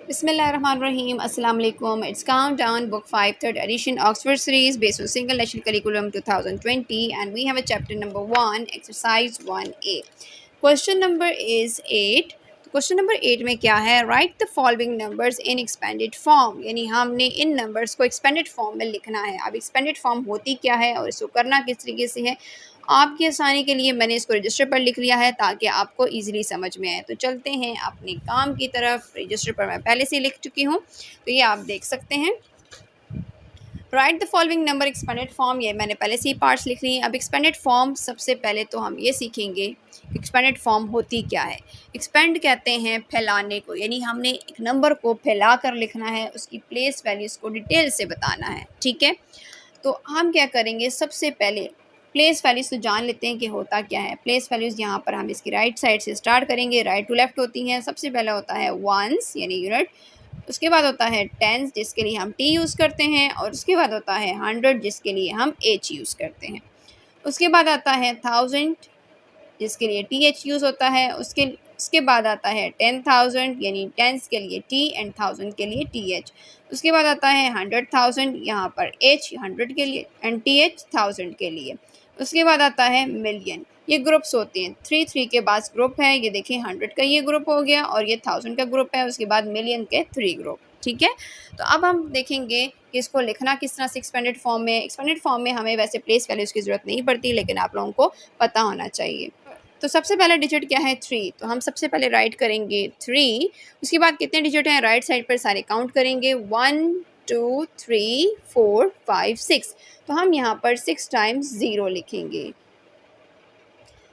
Bismillahirrahmanirrahim. Assalamu alaikum. It's Countdown Book 5 3rd edition Oxford series based on Single National Curriculum 2020, and we have a chapter number 1 exercise 1A. Question number is 8. Question number 8 में क्या है, right the following numbers in expanded form, यानी हमने इन numbers को expanded form में लिखना है। अब एक्सपेंडेड फॉर्म होती क्या है और इसको करना किस तरीके से है, आपकी आसानी के लिए मैंने इसको रजिस्टर पर लिख लिया है ताकि आपको इजीली समझ में आए। तो चलते हैं अपने काम की तरफ। रजिस्टर पर मैं पहले से लिख चुकी हूँ, तो ये आप देख सकते हैं। Right the following number expanded form, ये मैंने पहले से ही पार्ट्स लिख लिए हैं। अब एक्सपेंडेड फॉर्म सबसे पहले तो हम ये सीखेंगे एक्सपेंडेड फॉर्म होती क्या है। एक्सपेंड कहते हैं फैलाने को, यानी हमने एक नंबर को फैला कर लिखना है, उसकी प्लेस वैल्यूज़ को डिटेल से बताना है। ठीक है, तो हम क्या करेंगे, सबसे पहले प्लेस वैल्यूज़ तो जान लेते हैं कि होता क्या है। प्लेस वैल्यूज़ यहाँ पर हम इसकी राइट साइड से स्टार्ट करेंगे, राइट टू लेफ्ट होती हैं। सबसे पहला होता है वंस यानी यूनिट, उसके बाद होता है टेंस जिसके लिए हम टी यूज़ करते हैं, और उसके बाद होता है 100 जिसके लिए हम एच यूज़ करते हैं। उसके बाद आता है 1000 जिसके लिए टी एच यूज़ होता है। उसके बाद आता है 10,000 यानी टेंस के लिए टी एंड 1000 के लिए टी एच। उसके बाद आता है 100,000, यहाँ पर एच 100 के लिए एंड टी एच 1000 के लिए। उसके बाद आता है मिलियन। ये ग्रुप्स होते हैं, 3 के बाद ग्रुप है, ये देखिए 100 का ये ग्रुप हो गया और ये 1000 का ग्रुप है। उसके बाद मिलियन के 3 ग्रुप। ठीक है, तो अब हम देखेंगे कि इसको लिखना किस तरह से एक्सपेंडेड फॉर्म में। एक्सपेंडेड फॉर्म में हमें वैसे प्लेस वैल्यूज़ की ज़रूरत नहीं पड़ती, लेकिन आप लोगों को पता होना चाहिए। तो सबसे पहला डिजिट क्या है, 3। तो हम सबसे पहले राइट करेंगे 3। उसके बाद कितने डिजिट हैं राइट साइड पर सारे काउंट करेंगे, 1 2 3 4 5 6। तो हम यहाँ पर 6 टाइम्स 0 लिखेंगे।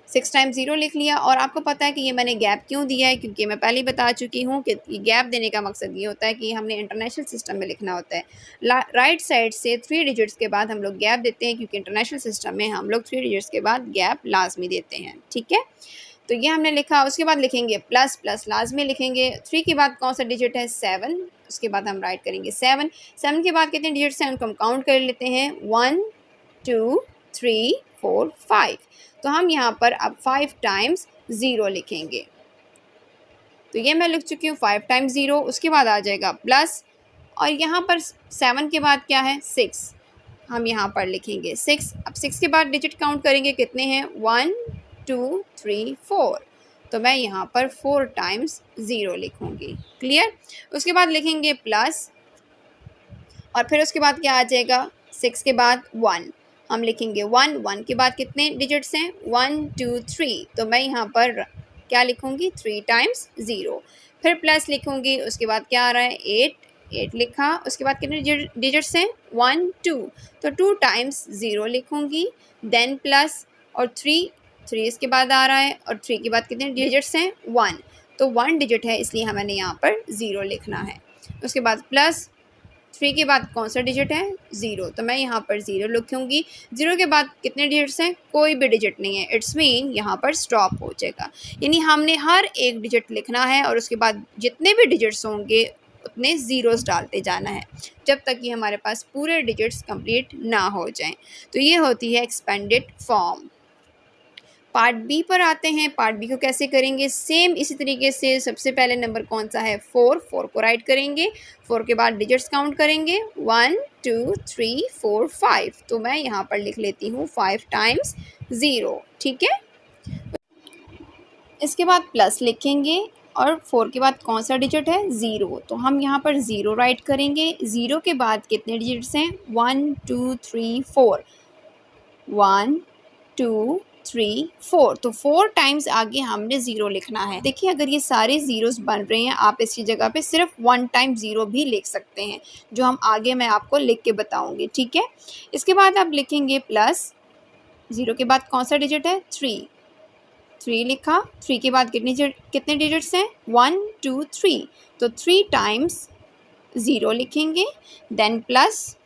6 टाइम्स 0 लिख लिया। और आपको पता है कि ये मैंने गैप क्यों दिया है, क्योंकि मैं पहले ही बता चुकी हूँ कि ये गैप देने का मकसद ये होता है कि हमने इंटरनेशनल सिस्टम में लिखना होता है। राइट साइड से 3 डिजिट्स के बाद हम लोग गैप देते हैं, क्योंकि इंटरनेशनल सिस्टम में हम लोग 3 डिजिट्स के बाद गैप लाजमी देते हैं। ठीक है, तो ये हमने लिखा। उसके बाद लिखेंगे प्लस, प्लस लाजमी लिखेंगे। 3 के बाद कौन सा डिजिट है, 7। उसके बाद हम राइट करेंगे 7। 7 के बाद कितने डिजिट्स हैं उनको हम काउंट कर लेते हैं, 1 2 3 4 5। तो हम यहाँ पर अब 5 टाइम्स 0 लिखेंगे। तो ये मैं लिख चुकी हूँ 5 टाइम्स 0। उसके बाद आ जाएगा प्लस, और यहाँ पर 7 के बाद क्या है, 6। हम यहाँ पर लिखेंगे 6। अब 6 के बाद डिजिट काउंट करेंगे, कितने हैं, 1 2 3 4। तो मैं यहाँ पर 4 टाइम्स 0 लिखूँगी। क्लियर। उसके बाद लिखेंगे प्लस, और फिर उसके बाद क्या आ जाएगा, 6 के बाद 1। हम लिखेंगे 1। 1 के बाद कितने डिजिट्स हैं, 1 2 3। तो मैं यहाँ पर क्या लिखूँगी, 3 टाइम्स 0। फिर प्लस लिखूँगी। उसके बाद क्या आ रहा है, 8 लिखा। उसके बाद कितने डिजिट्स हैं, 1 2। तो 2 टाइम्स 0 लिखूँगी। देन प्लस और 3 इसके बाद आ रहा है, और 3 के बाद कितने डिजिट्स हैं, 1। तो 1 डिजिट है, इसलिए हमें यहाँ पर 0 लिखना है। उसके बाद प्लस 3 के बाद कौन सा डिजिट है, 0। तो मैं यहाँ पर 0 लिखूँगी। 0 के बाद कितने डिजिट्स हैं, कोई भी डिजिट नहीं है, इट्स मीन यहाँ पर स्टॉप हो जाएगा। यानी हमने हर एक डिजिट लिखना है, और उसके बाद जितने भी डिजिट्स होंगे उतने ज़ीरोस डालते जाना है, जब तक कि हमारे पास पूरे डिजिट्स कंप्लीट ना हो जाएं। तो ये होती है एक्सपेंडेड फॉर्म। पार्ट बी पर आते हैं। पार्ट बी को कैसे करेंगे, सेम इसी तरीके से। सबसे पहले नंबर कौन सा है, 4 को राइट करेंगे। 4 के बाद डिजिट्स काउंट करेंगे, 1 2 3 4 5। तो मैं यहाँ पर लिख लेती हूँ 5 टाइम्स 0। ठीक है, इसके बाद प्लस लिखेंगे, और 4 के बाद कौन सा डिजिट है, 0। तो हम यहाँ पर 0 राइट करेंगे। 0 के बाद कितने डिजिट्स हैं, 1 2 3 4। 1 2 3 4। तो 4 टाइम्स आगे हमने 0 लिखना है। देखिए, अगर ये सारे ज़ीरोस बन रहे हैं, आप इसकी जगह पे सिर्फ 1 टाइम 0 भी लिख सकते हैं, जो हम आगे मैं आपको लिख के बताऊंगी। ठीक है, इसके बाद आप लिखेंगे प्लस। 0 के बाद कौन सा डिजिट है, 3 लिखा। 3 के बाद कितने डिजिट्स हैं, 1 2 3। तो 3 टाइम्स 0 लिखेंगे। Then plus.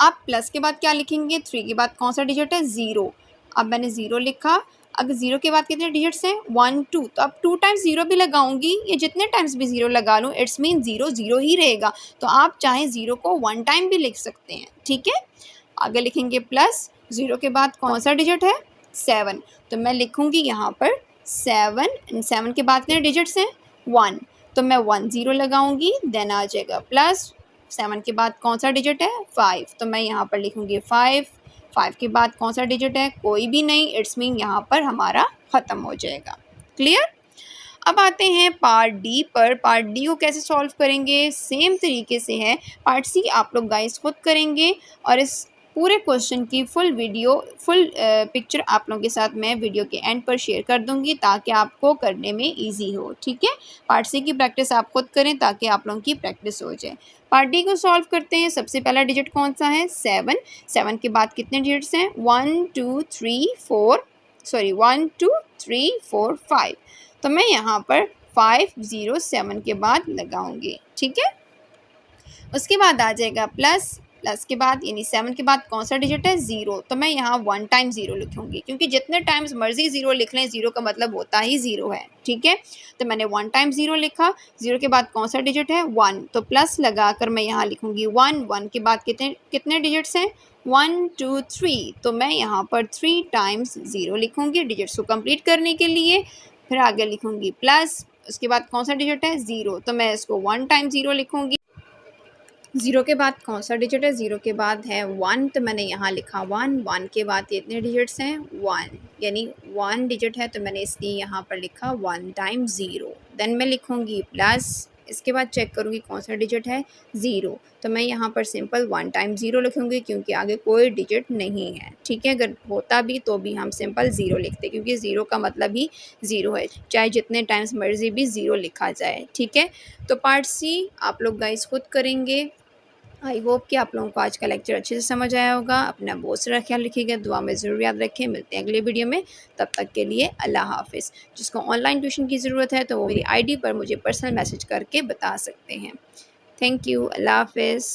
अब प्लस के बाद क्या लिखेंगे, 3 के बाद कौन सा डिजिट है, 0। अब मैंने 0 लिखा। अगर 0 के बाद कितने डिजिट्स हैं, 1 2। तो अब 2 टाइम्स 0 भी लगाऊंगी, या जितने टाइम्स भी 0 लगा लूँ, इट्स मीन 0 0 ही रहेगा। तो आप चाहे 0 को 1 टाइम भी लिख सकते हैं। ठीक है, आगे लिखेंगे प्लस। 0 के बाद कौन सा डिजिट है, 7। तो मैं लिखूंगी यहाँ पर 7। 7 के बाद कितने डिजिट्स हैं, 1। तो मैं 1 0 लगाऊंगी, देन आ जाएगा प्लस 7 के बाद कौन सा डिजिट है 5, तो मैं यहाँ पर लिखूंगी 5 के बाद कौन सा डिजिट है कोई भी नहीं, इट्स मीन यहाँ पर हमारा ख़त्म हो जाएगा। क्लियर। अब आते हैं पार्ट डी पर। पार्ट डी को कैसे सॉल्व करेंगे, सेम तरीके से है। पार्ट सी आप लोग गाइस खुद करेंगे और इस पूरे क्वेश्चन की फुल पिक्चर आप लोगों के साथ मैं वीडियो के एंड पर शेयर कर दूंगी ताकि आपको करने में इजी हो। ठीक है, पार्ट सी की प्रैक्टिस आप खुद करें ताकि आप लोगों की प्रैक्टिस हो जाए। पार्ट डी को सॉल्व करते हैं। सबसे पहला डिजिट कौन सा है 7 के बाद कितने डिजिट्स हैं 1 2 3 4 5, तो मैं यहाँ पर 5 0 7 के बाद लगाऊंगी। ठीक है, उसके बाद आ जाएगा प्लस के बाद यानी 7 के बाद कौन सा डिजिट है 0, तो मैं यहाँ 1 टाइम 0 लिखूंगी क्योंकि जितने टाइम्स मर्जी 0 लिख लें 0 का मतलब होता ही 0 है। ठीक है, तो मैंने 1 टाइम 0 लिखा, 0 के बाद कौन सा डिजिट है 1, तो प्लस लगा कर मैं यहाँ लिखूंगी 1 के बाद कितने डिजिट्स हैं 1 2 3, तो मैं यहाँ पर 3 टाइम्स 0 लिखूंगी डिजिट्स को कंप्लीट करने के लिए। फिर आगे लिखूंगी प्लस, उसके बाद कौन सा डिजिट है 0, तो मैं इसको 1 टाइम 0 लिखूंगी। 0 के बाद कौन सा डिजिट है 0 के बाद है 1, तो मैंने यहाँ लिखा 1 के बाद इतने डिजिट्स हैं 1, यानी 1 डिजिट है तो मैंने इसलिए यहाँ पर लिखा 1 टाइम 0। देन मैं लिखूंगी प्लस, इसके बाद चेक करूँगी कौन सा डिजिट है 0, तो मैं यहाँ पर सिंपल 1 टाइम 0 लिखूंगी क्योंकि आगे कोई डिजिट नहीं है। ठीक है, अगर होता भी तो भी हम सिंपल 0 लिखते क्योंकि 0 का मतलब ही 0 है, चाहे जितने टाइम्स मर्जी भी 0 लिखा जाए। ठीक है, तो पार्ट सी आप लोग गाइस खुद करेंगे। आई होप कि आप लोगों को आज का लेक्चर अच्छे से समझ आया होगा। अपना बहुत सारा ख्याल रखिएगा, दुआ में ज़रूर याद रखें। मिलते हैं अगले वीडियो में, तब तक के लिए अल्लाह हाफिज़। जिसको ऑनलाइन ट्यूशन की ज़रूरत है तो वो मेरी आईडी पर मुझे पर्सनल मैसेज करके बता सकते हैं। थैंक यू, अल्लाह हाफिज़।